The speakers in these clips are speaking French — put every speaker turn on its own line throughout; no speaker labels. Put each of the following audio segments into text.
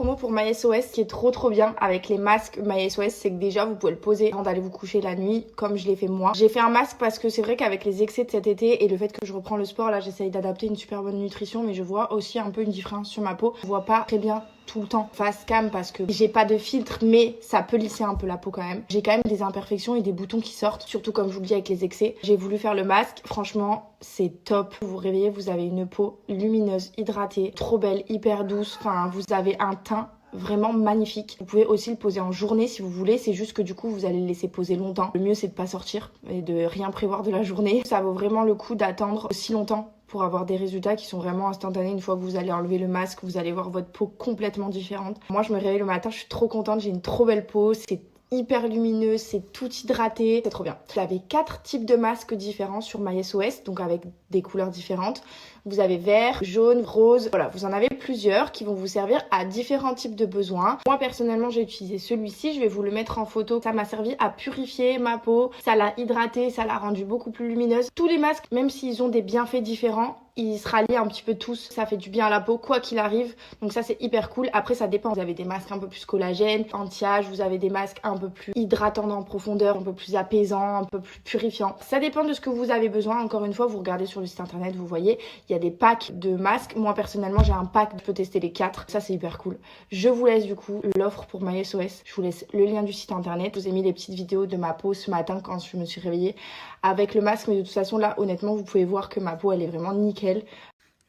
promo pour MySOS qui est trop bien avec les masques MySOS, c'est que déjà vous pouvez le poser avant d'aller vous coucher la nuit comme je l'ai fait moi. J'ai fait un masque parce que c'est vrai qu'avec les excès de cet été et le fait que je reprends le sport, là j'essaye d'adapter une super bonne nutrition, mais je vois aussi un peu une différence sur ma peau. Je vois pas très bien tout le temps face cam parce que j'ai pas de filtre, mais ça peut lisser un peu la peau quand même. J'ai quand même des imperfections et des boutons qui sortent, surtout comme je vous le dis avec les excès. J'ai voulu faire le masque, franchement c'est top. Vous vous réveillez, vous avez une peau lumineuse, hydratée, trop belle, hyper douce, enfin vous avez un teint vraiment magnifique. Vous pouvez aussi le poser en journée si vous voulez, c'est juste que du coup vous allez le laisser poser longtemps. Le mieux c'est de pas sortir et de rien prévoir de la journée. Ça vaut vraiment le coup d'attendre aussi longtemps pour avoir des résultats qui sont vraiment instantanés. Une fois que vous allez enlever le masque, vous allez voir votre peau complètement différente. Moi je me réveille le matin, je suis trop contente, j'ai une trop belle peau, c'est hyper lumineuse, c'est tout hydraté, c'est trop bien. Vous avez 4 types de masques différents sur MySOS, donc avec des couleurs différentes. Vous avez vert, jaune, rose, voilà, vous en avez plusieurs qui vont vous servir à différents types de besoins. Moi personnellement j'ai utilisé celui-ci, je vais vous le mettre en photo. Ça m'a servi à purifier ma peau, ça l'a hydratée, ça l'a rendue beaucoup plus lumineuse. Tous les masques, même s'ils ont des bienfaits différents, ils se rallient un petit peu tous, ça fait du bien à la peau quoi qu'il arrive, donc ça c'est hyper cool. Après ça dépend, vous avez des masques un peu plus collagène, anti-âge, vous avez des masques un peu plus hydratants en profondeur, un peu plus apaisants, un peu plus purifiants. Ça dépend de ce que vous avez besoin. Encore une fois, vous regardez sur le site internet, vous voyez, il y a des packs de masques. Moi personnellement j'ai un pack, je peux tester les 4, ça c'est hyper cool. Je vous laisse du coup l'offre pour MySOS, je vous laisse le lien du site internet. Je vous ai mis les petites vidéos de ma peau ce matin quand je me suis réveillée avec le masque, mais de toute façon là honnêtement vous pouvez voir que ma peau elle est vraiment nickel.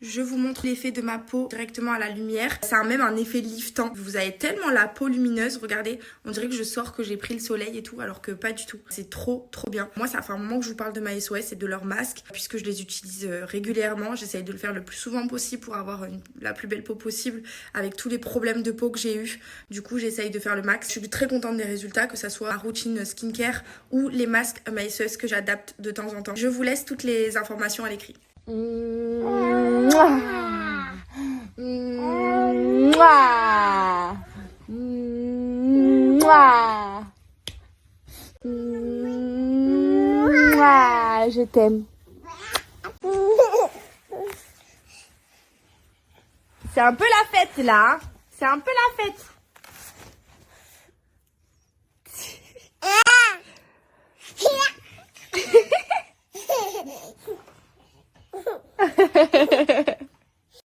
Je vous montre l'effet de ma peau directement à la lumière. Ça a même un effet liftant. Vous avez tellement la peau lumineuse, regardez, on dirait que je sors, que j'ai pris le soleil et tout, alors que pas du tout. C'est trop bien. Moi, ça fait un moment que je vous parle de MySOS et de leurs masques, puisque je les utilise régulièrement. J'essaye de le faire le plus souvent possible pour avoir la plus belle peau possible avec tous les problèmes de peau que j'ai eu. Du coup, j'essaye de faire le max. Je suis très contente des résultats, que ça soit ma routine skincare ou les masques MySOS que j'adapte de temps en temps. Je vous laisse toutes les informations à l'écrit. Mouah. Mouah. Mouah. Mouah. Je t'aime. C'est un peu la fête là. C'est un peu la fête.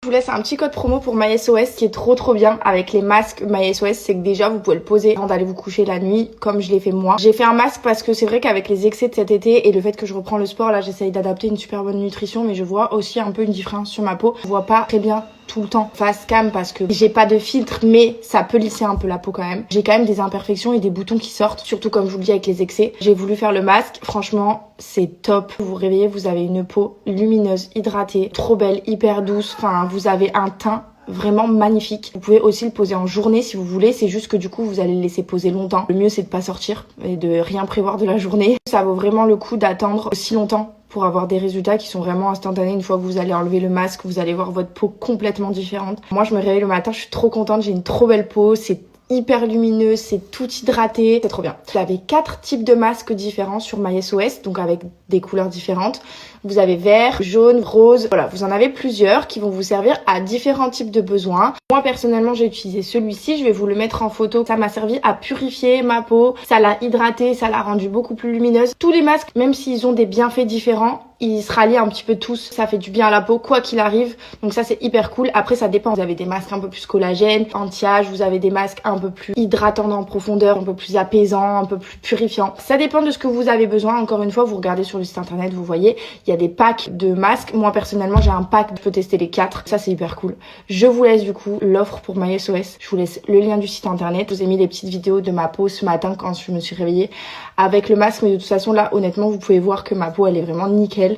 Je vous laisse un petit code promo pour MySOS qui est trop bien avec les masques MySOS, c'est que déjà vous pouvez le poser avant d'aller vous coucher la nuit comme je l'ai fait moi. J'ai fait un masque parce que c'est vrai qu'avec les excès de cet été et le fait que je reprends le sport, là j'essaye d'adapter une super bonne nutrition, mais je vois aussi un peu une différence sur ma peau. Je vois pas très bien tout le temps face cam parce que j'ai pas de filtre, mais ça peut lisser un peu la peau quand même. J'ai quand même des imperfections et des boutons qui sortent, surtout comme je vous le dis avec les excès. J'ai voulu faire le masque, franchement c'est top. Vous vous réveillez, vous avez une peau lumineuse, hydratée, trop belle, hyper douce, enfin vous avez un teint vraiment magnifique. Vous pouvez aussi le poser en journée si vous voulez, c'est juste que du coup vous allez le laisser poser longtemps. Le mieux c'est de pas sortir et de rien prévoir de la journée. Ça vaut vraiment le coup d'attendre aussi longtemps pour avoir des résultats qui sont vraiment instantanés. Une fois que vous allez enlever le masque, vous allez voir votre peau complètement différente. Moi je me réveille le matin, je suis trop contente, j'ai une trop belle peau, c'est hyper lumineuse, c'est tout hydraté, c'est trop bien. Vous avez 4 types de masques différents sur MySOS, donc avec des couleurs différentes. Vous avez vert, jaune, rose, voilà, vous en avez plusieurs qui vont vous servir à différents types de besoins. Moi personnellement j'ai utilisé celui-ci, je vais vous le mettre en photo. Ça m'a servi à purifier ma peau, ça l'a hydratée, ça l'a rendue beaucoup plus lumineuse. Tous les masques, même s'ils ont des bienfaits différents, ils se rallient un petit peu tous, ça fait du bien à la peau quoi qu'il arrive, donc ça c'est hyper cool. Après ça dépend, vous avez des masques un peu plus collagène, anti-âge, vous avez des masques un peu plus hydratants en profondeur, un peu plus apaisants, un peu plus purifiants. Ça dépend de ce que vous avez besoin. Encore une fois, vous regardez sur le site internet, vous voyez, il y a des packs de masques. Moi personnellement j'ai un pack, je peux tester les 4, ça c'est hyper cool. Je vous laisse du coup l'offre pour MySOS, je vous laisse le lien du site internet. Je vous ai mis les petites vidéos de ma peau ce matin quand je me suis réveillée avec le masque, mais de toute façon là honnêtement vous pouvez voir que ma peau elle est vraiment nickel.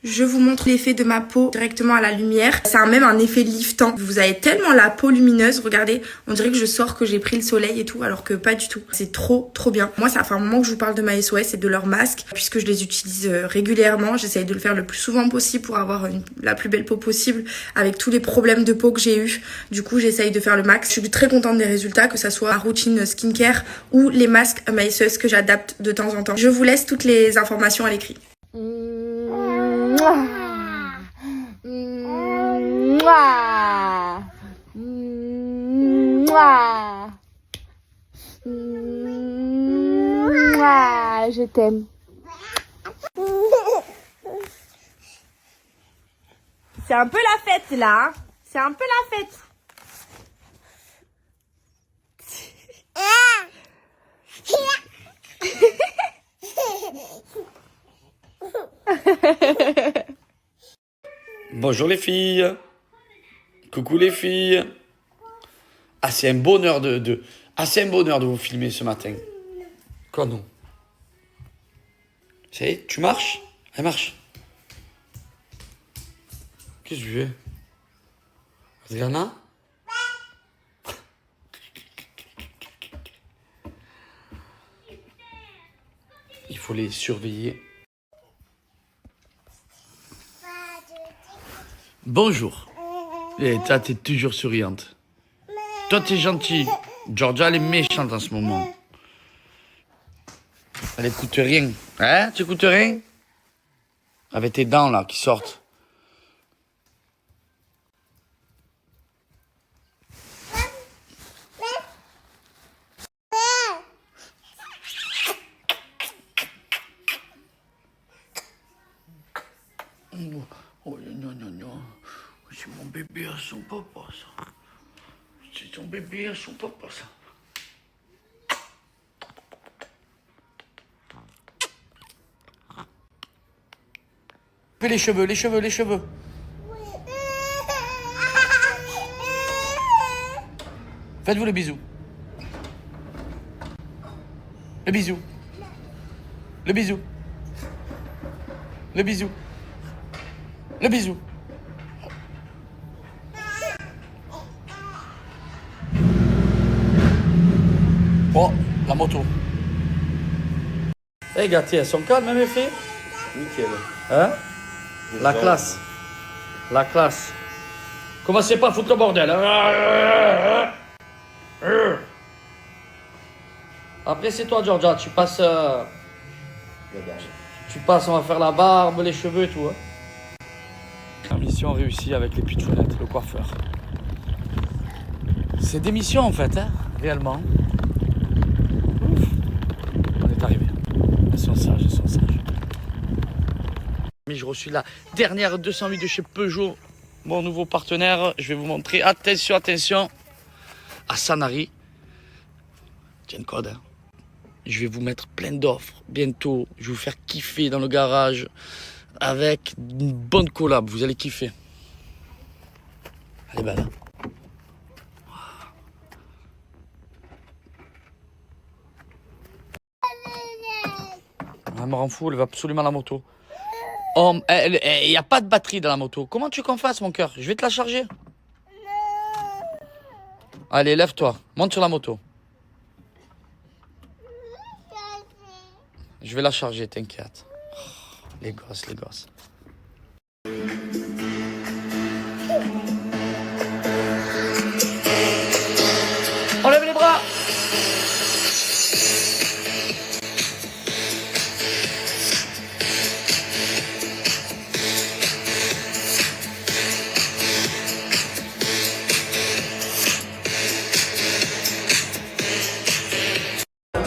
Je vous montre l'effet de ma peau directement à la lumière. Ça a même un effet liftant. Vous avez tellement la peau lumineuse, regardez, on dirait que je sors, que j'ai pris le soleil et tout, alors que pas du tout. C'est trop bien. Moi ça fait un moment que je vous parle de MySOS et de leurs masques, puisque je les utilise régulièrement. J'essaye de le faire le plus souvent possible pour avoir la plus belle peau possible avec tous les problèmes de peau que j'ai eu. Du coup j'essaye de faire le max. Je suis très contente des résultats, que ça soit ma routine skincare ou les masques MySOS que j'adapte de temps en temps. Je vous laisse toutes les informations à l'écrit. Mouah. Mouah. Mouah. Mouah. Mouah, je t'aime. C'est un peu la fête là. Hein. C'est un peu la fête.
Bonjour les filles. Coucou les filles. Ah, c'est un bonheur c'est un bonheur de vous filmer ce matin. Quoi non? Ça y est, tu marches? Elle marche. Qu'est-ce que tu fais? Adriana? Il faut les surveiller. Bonjour. Et toi, t'es toujours souriante. Toi, t'es gentille. Georgia, elle est méchante en ce moment. Elle écoute rien. Hein? Tu écoutes rien? Avec tes dents, là, qui sortent. Oh, non, non, non. C'est mon bébé à son papa, ça. C'est ton bébé à son papa, ça. Fais les cheveux, les cheveux, les cheveux. Faites-vous le bisou. Le bisou. Le bisou. Le bisou. Le bisou. Oh, la moto. Eh, gâté, elles sont calmes, mes filles.
Nickel.
Hein? La classe. La classe. Commencez pas à foutre le bordel. Hein? Après, c'est toi, Georgia. Tu passes, on va faire la barbe, les cheveux et tout. Hein? La mission réussie avec les pitchounettes, le coiffeur. C'est des missions, en fait, hein, réellement. Ouf. On est arrivé. Elles sont sages, elles sont sages. Je reçus la dernière 208 de chez Peugeot, mon nouveau partenaire. Je vais vous montrer. Attention, attention. À Sanary. Tiens le code. Hein. Je vais vous mettre plein d'offres bientôt. Je vais vous faire kiffer dans le garage avec une bonne collab. Vous allez kiffer. Elle est belle. Hein. Elle me rend fou, elle veut absolument la moto. Oh, il n'y a pas de batterie dans la moto. Comment tu veux qu'on fasse, mon cœur? Je vais te la charger. Allez, lève-toi. Monte sur la moto. Je vais la charger, t'inquiète. Oh, les gosses, les gosses. On lève les bras.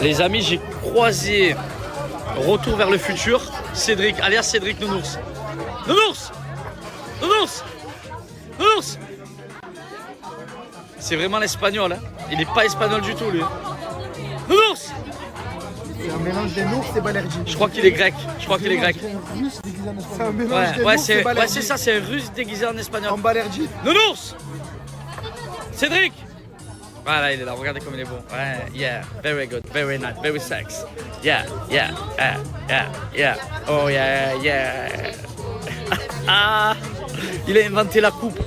Les amis, j'ai croisé Retour vers le futur, Cédric, alias Cédric Nounours. Nounours! Nounours! Nounours! C'est vraiment l'espagnol, hein. Il n'est pas espagnol du tout, lui. Nounours!
C'est un mélange des nours et Balerji.
Je crois qu'il est grec. Je crois qu'il est grec.
C'est un mélange des nours et Balerji.
Ouais, c'est ça, c'est un russe déguisé en espagnol.
En Balerji.
Nounours! Cédric! Voilà, il est là, regardez comme il est bon. Ouais, yeah, very good, very nice, very sex. Yeah, yeah, yeah. Oh yeah, yeah. Ah, il a inventé la coupe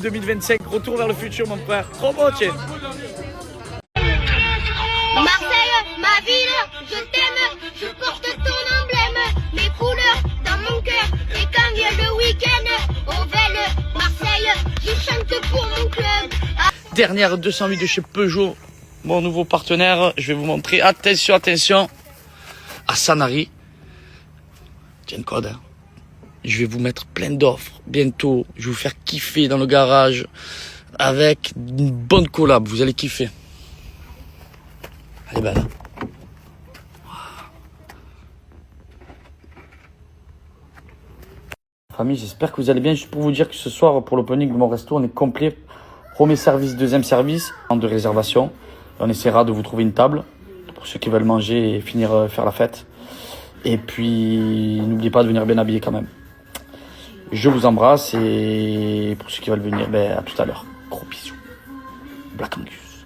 2025, retour vers le futur, mon frère. Trop beau, tiens.
Marseille, ma ville, je t'aime, je porte ton emblème, mes couleurs dans mon cœur, et quand vient le week-end, au Vel, Marseille, je chante pour mon club.
Dernière 208 de chez Peugeot, mon nouveau partenaire. Je vais vous montrer. Attention, attention. À Sanary. Tiens le code. Hein. Je vais vous mettre plein d'offres bientôt. Je vais vous faire kiffer dans le garage avec une bonne collab. Vous allez kiffer. Elle est belle. Famille, j'espère que vous allez bien. Juste pour vous dire que ce soir, pour l'opening de mon resto, on est complet. Premier service, deuxième service, de réservation. On essaiera de vous trouver une table pour ceux qui veulent manger et finir faire la fête. Et puis, n'oubliez pas de venir bien habillé quand même. Je vous embrasse et pour ceux qui veulent venir, ben, à tout à l'heure. Gros bisous. Black Angus.